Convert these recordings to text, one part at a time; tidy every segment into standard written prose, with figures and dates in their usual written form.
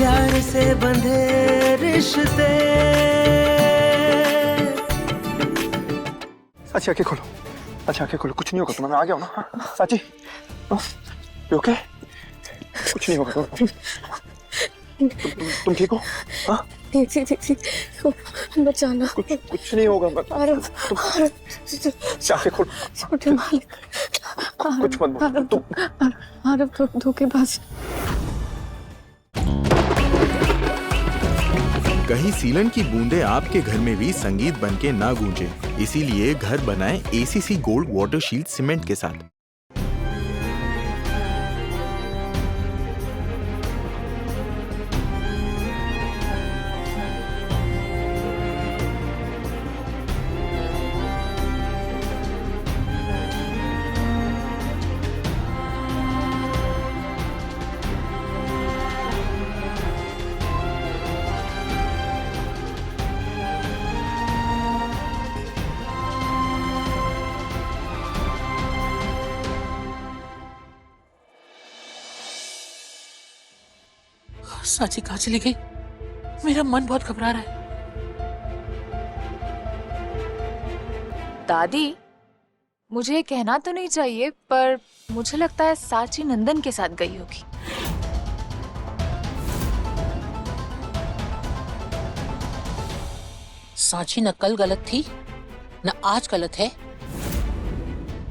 प्यार से बंधे रिश्ते। साची आंखें खोलो, अच्छा आंखें खोलो, कुछ नहीं होगा तुम्हें, मैं आ गया हूँ ना। हाँ, साची ओके, कुछ नहीं होगा तुम ठीक हो? हाँ बचाना, कुछ नहीं होगा। तुम आंखें खोलो, कुछ मत बोलो तुम। धोखेबाज। कहीं सीलन की बूंदे आपके घर में भी संगीत बनके ना गूंजे, इसीलिए घर बनाएं ACC gold water shield cement के साथ। साची कहाँ चली गई? मेरा मन बहुत घबरा रहा है। दादी, मुझे ये कहना तो नहीं चाहिए पर मुझे लगता है साची नंदन के साथ गई होगी। साची न कल गलत थी, न आज गलत है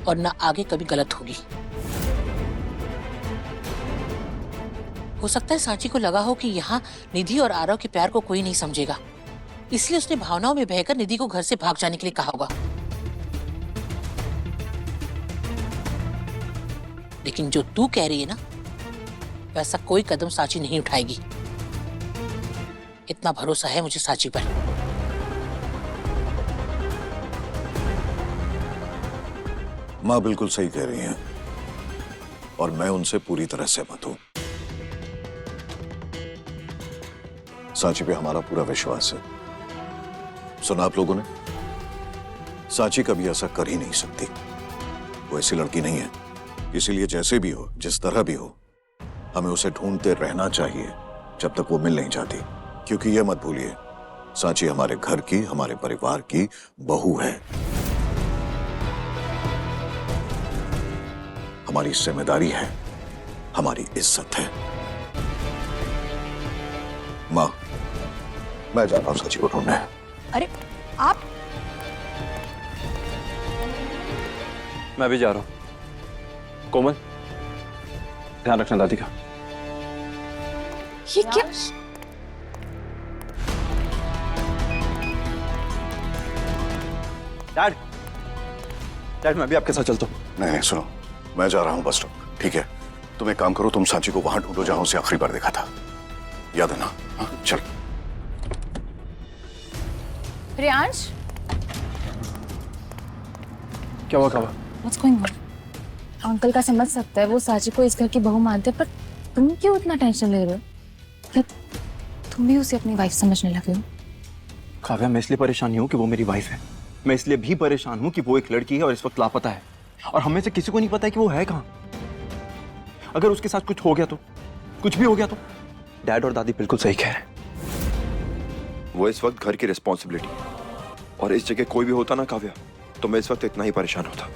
और न आगे कभी गलत होगी। हो सकता है साची को लगा हो कि यहाँ निधि और आरव के प्यार को कोई नहीं समझेगा, इसलिए उसने भावनाओं में बहकर निधि को घर से भाग जाने के लिए कहा होगा। लेकिन जो तू कह रही है ना, वैसा कोई कदम साची नहीं उठाएगी। इतना भरोसा है मुझे साची पर। माँ बिल्कुल सही कह रही हैं और मैं उनसे पूरी तरह सहमत हूं। साची पे हमारा पूरा विश्वास है। सुना आप लोगों ने, साची कभी ऐसा कर ही नहीं सकती। वो ऐसी लड़की नहीं है, इसीलिए जैसे भी हो, जिस तरह भी हो, हमें उसे ढूंढते रहना चाहिए जब तक वो मिल नहीं जाती। क्योंकि ये मत भूलिए, साची हमारे घर की, हमारे परिवार की बहू है। हमारी जिम्मेदारी है, हमारी इज्जत है। माँ, मैं जा रहा हूं साची को ढूंढने। अरे आप? मैं भी जा रहा हूँ। कोमल, ध्यान रखना दादी का। ये क्या? डैड मैं भी आपके साथ चलता हूँ। नहीं सुनो, मैं जा रहा हूं बस स्टॉप, ठीक है? तुम एक काम करो, तुम साची को वहां ढूंढो जहां उसे आखिरी बार देखा था। याद है ना? हाँ, चल। प्रियांश, क्या हुआ कावा? What's going on? अंकल का समझ सकता है, वो साची को इस घर की बहू मानते हैं, पर तुम क्यों इतना टेंशन ले रहे हो? क्या तुम भी उसे अपनी वाइफ समझने लगे हो? काव्या, मैं इसलिए परेशान नहीं हूँ कि वो मेरी वाइफ है, मैं इसलिए भी परेशान हूँ कि वो एक लड़की है और इस वक्त लापता है और हमें से किसी को नहीं पता है कि वो है कहाँ। अगर उसके साथ कुछ हो गया तो, कुछ भी हो गया तो। डैड और दादी बिल्कुल सही कह रहे हैं। वो इस वक्त घर की रिस्पॉन्सिबिलिटी और इस जगह कोई भी होता ना काव्या, तो मैं इस वक्त इतना ही परेशान होता।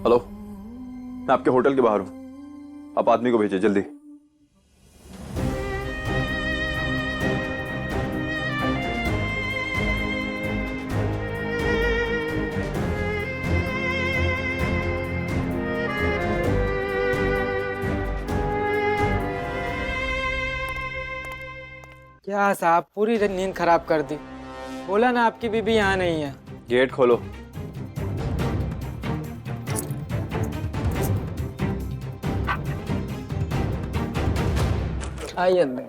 हेलो, मैं आपके होटल के बाहर हूं, आप आदमी को भेजिए जल्दी। क्या साहब, पूरी नींद खराब कर दी। बोला ना आपकी बीबी यहाँ नहीं है। गेट खोलो। आइए अंदर।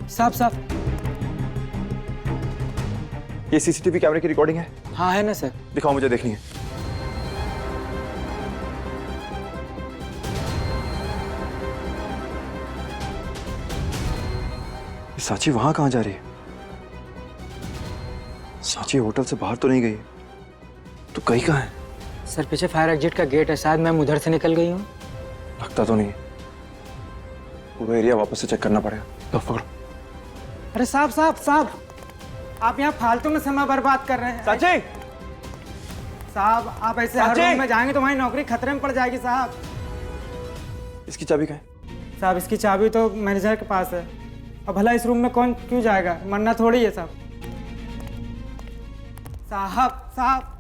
साहब साहब। ये सीसीटीवी कैमरे की रिकॉर्डिंग है? हाँ है ना सर। दिखाओ, मुझे देखनी है। साची वहां कहां जा रही है? साची होटल से बाहर तो नहीं गई, तो कहीं कहां है? सर पीछे फायर एग्जिट का गेट है, शायद मैम उधर से निकल गई हूँ। लगता तो नहीं। पूरा एरिया वापस से चेक करना पड़ेगा। तो पकड़ो। अरे साहब साहब साहब, आप यहाँ फालतू में समय बर्बाद कर रहे हैं। साची! साहब आप ऐसे हर साची! रूम में जाएंगे तो हमारी नौकरी खतरे में पड़ जाएगी साहब। इसकी चाबी कहाँ है? साहब इसकी चाबी तो मैनेजर के पास है। अब भला इस रूम में कौन क्यों जाएगा, मरना थोड़ी है साहब। साहब साहब।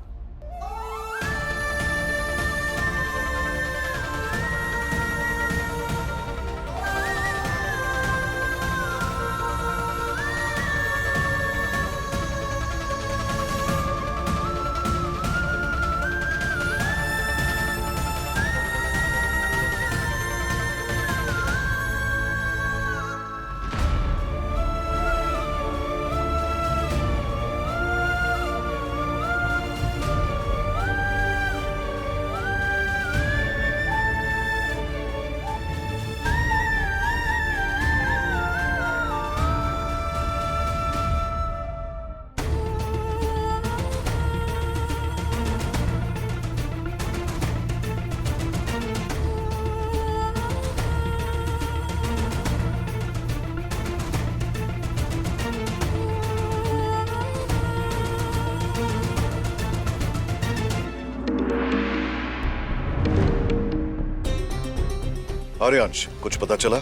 आर्यांश, कुछ पता चला?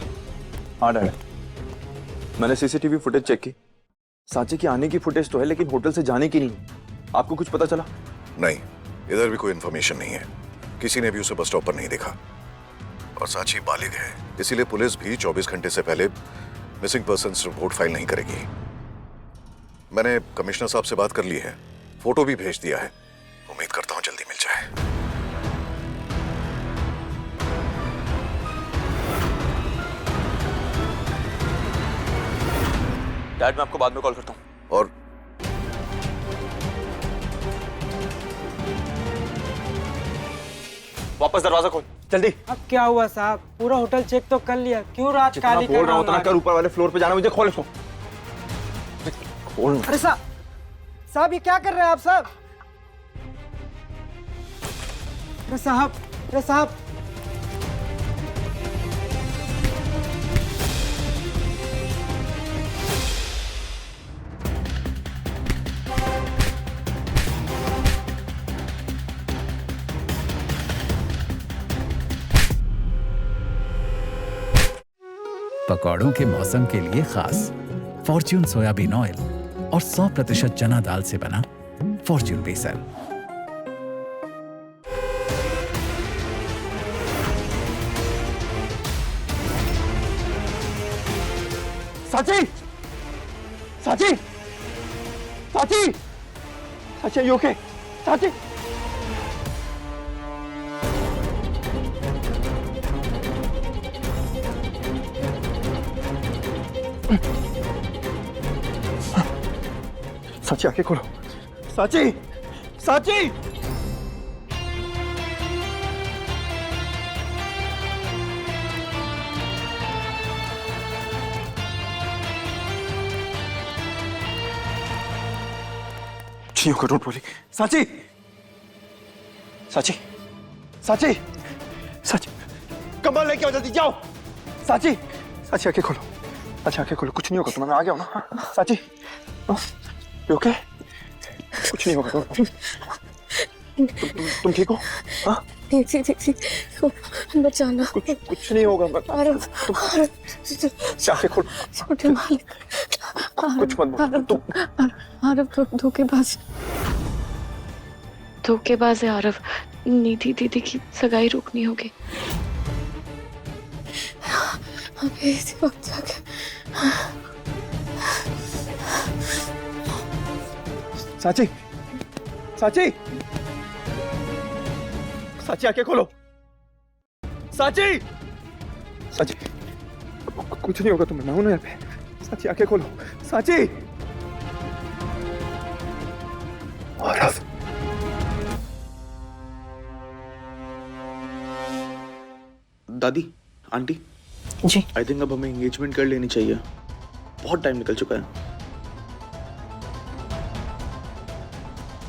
हाँ डैड, मैंने सीसीटीवी फुटेज चेक की। साची की आने की फुटेज तो है, लेकिन होटल से जाने की नहीं। आपको कुछ पता चला? नहीं, इधर भी कोई इन्फॉर्मेशन नहीं है। किसी ने भी उसे बस स्टॉप पर नहीं देखा। और साची बालिग है, इसीलिए पुलिस भी 24 घंटे से पहले मिसिंग पर्सन्स रिपोर्ट फाइल नहीं करेगी। मैंने कमिश्नर साहब से बात कर ली है, फोटो भी भेज दिया है। उम्मीद करता हूँ जल्दी मिल जाए। डैड, मैं आपको बाद में कॉल करता हूँ। और वापस दरवाजा खोल, जल्दी। अब क्या हुआ साहब, पूरा होटल चेक तो कर लिया, क्यों रात जितना काली बोल कर रहा हूँ उतना कर। ऊपर वाले फ्लोर पे जाना, मुझे खोल इसको। खोल। अरे साहब साहब ये क्या कर रहे हैं आप साहब? अरे साहब, अरे साहब। पकौड़ों के मौसम के लिए खास फॉर्च्यून सोयाबीन ऑयल और 100% चना दाल से बना फॉर्च्यून बेसन। साची! साची! साची! साची, you okay? साची! साची, आंखें खोलो। साची! साची! नहीं होगा, डोंट वरी। साची! साची! साची! साची! कमल लेके आओ, जल्दी जाओ। साची! साची, आंखें खोलो। अच्छा, आंखें खोलो, कुछ नहीं होगा तुम्हें, मैं आ गया हूँ ना। साची, ओके? कुछ नहीं होगा। तुम ठीक हो? हाँ? ठीक बचाना। कुछ नहीं होगा। आंखें खोलो। छोटे मालिक, कुछ मत बोलो। आरव धोखेबाज है आरव। निधि दीदी की सगाई रोकनी होगी। अभी इसी वक्त जाके। साची! साची! साची, आंखें खोलो। साची! साची! कुछ नहीं होगा तुम्हें, मैं हूं ना यहाँ पे। साची आंखें खोलो, साची। आरव। दादी, आंटी जी आई थिंक अब हमें एंगेजमेंट कर लेनी चाहिए, बहुत टाइम निकल चुका है।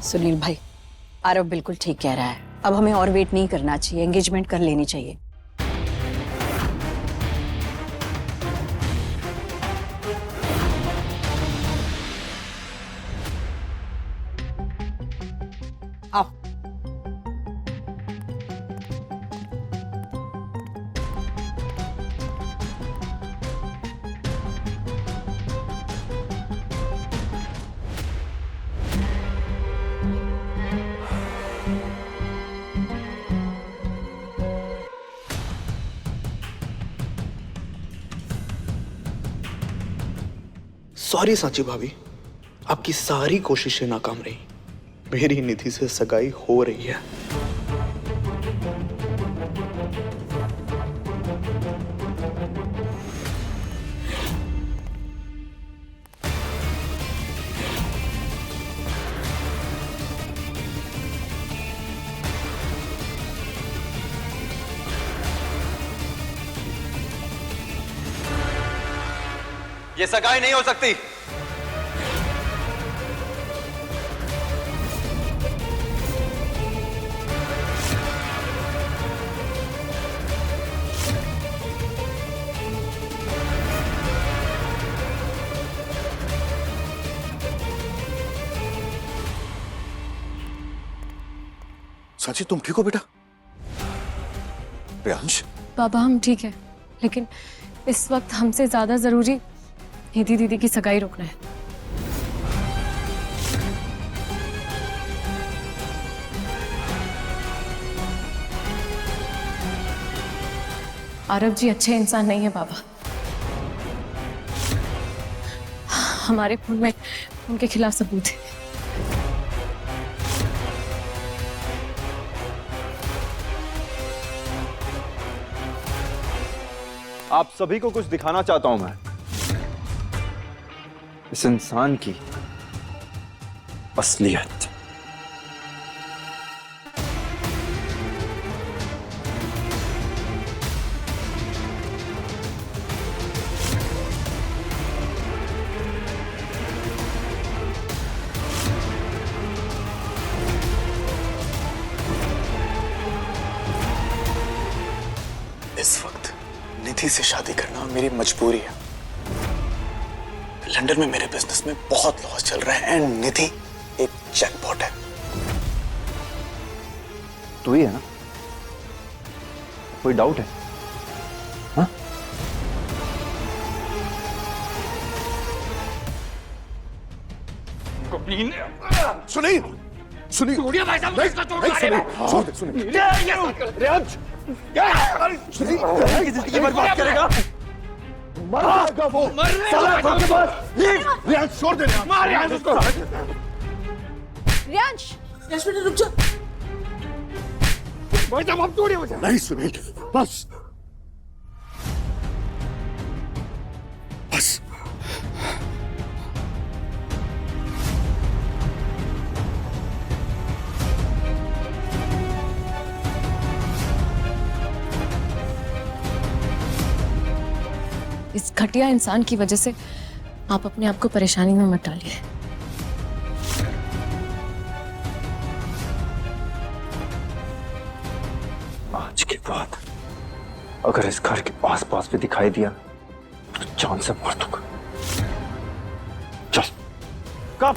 सुनील भाई, आरव बिल्कुल ठीक कह रहा है, अब हमें और वेट नहीं करना चाहिए, एंगेजमेंट कर लेनी चाहिए। आओ। सॉरी साची भाभी, आपकी सारी कोशिशें नाकाम रही। मेरी निधि से सगाई हो रही है। ये सगाई नहीं हो सकती। साची तुम ठीक हो बेटा? प्रियांश, बाबा हम ठीक है, लेकिन इस वक्त हमसे ज्यादा जरूरी निधि दीदी की सगाई रोकना है। आरव जी अच्छे इंसान नहीं है बाबा, हमारे खून में उनके खिलाफ सबूत है। आप सभी को कुछ दिखाना चाहता हूं मैं, इस इंसान की असलियत। इस वक्त निधि से शादी करना मेरी मजबूरी है। लंदन में मेरे बिजनेस में बहुत लॉस चल रहा है एंड निधि एक जैकपॉट है। तू ही है ना? कोई डाउट है? हाँ? सुनील, सुनील, ये बर्बाद करेगा। रियांश छोड़ दे, रियांश उसको। रियांश, बेटा रुक जा। नहीं सुनील, बस बस। इस घटिया इंसान की वजह से आप अपने आप को परेशानी में मत डालिए। आज के बाद अगर इस घर के आस-पास भी दिखाई दिया तो जान से मार दूंगा। चल। कब?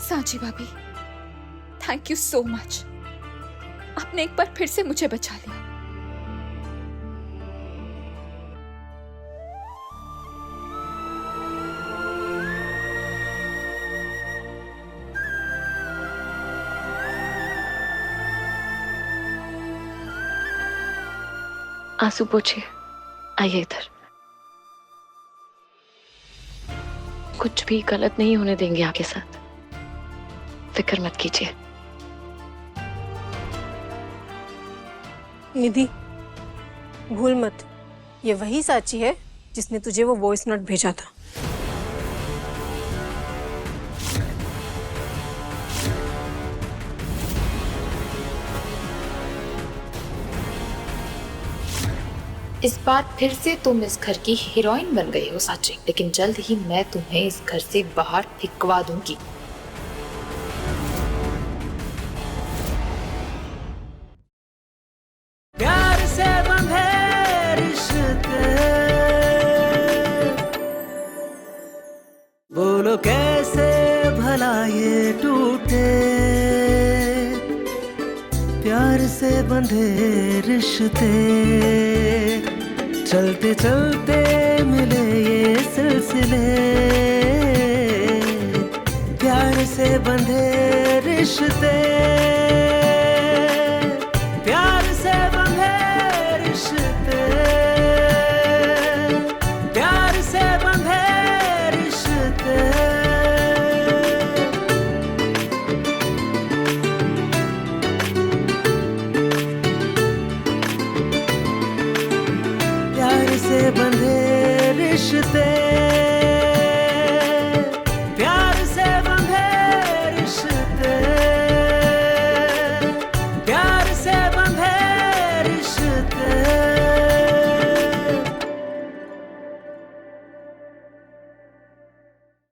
सांची भाभी, थैंक यू सो मच। आपने एक बार फिर से मुझे बचा लिया। आंसू पोछिए, आइए इधर। कुछ भी गलत नहीं होने देंगे आपके साथ, फिक्र मत कीजिए। निधि, भूल मत, ये वही साची है जिसने तुझे वो वॉइस नोट भेजा था। इस बार फिर से तुम इस घर की हीरोइन बन गई हो साची, लेकिन जल्द ही मैं तुम्हें इस घर से बाहर फिकवा दूंगी। प्यार से बंधे रिश्ते, बोलो कैसे भला ये टूटे। प्यार से बंधे रिश्ते, चलते चलते मिले ये सिलसिले। प्यार से बंधे रिश्ते,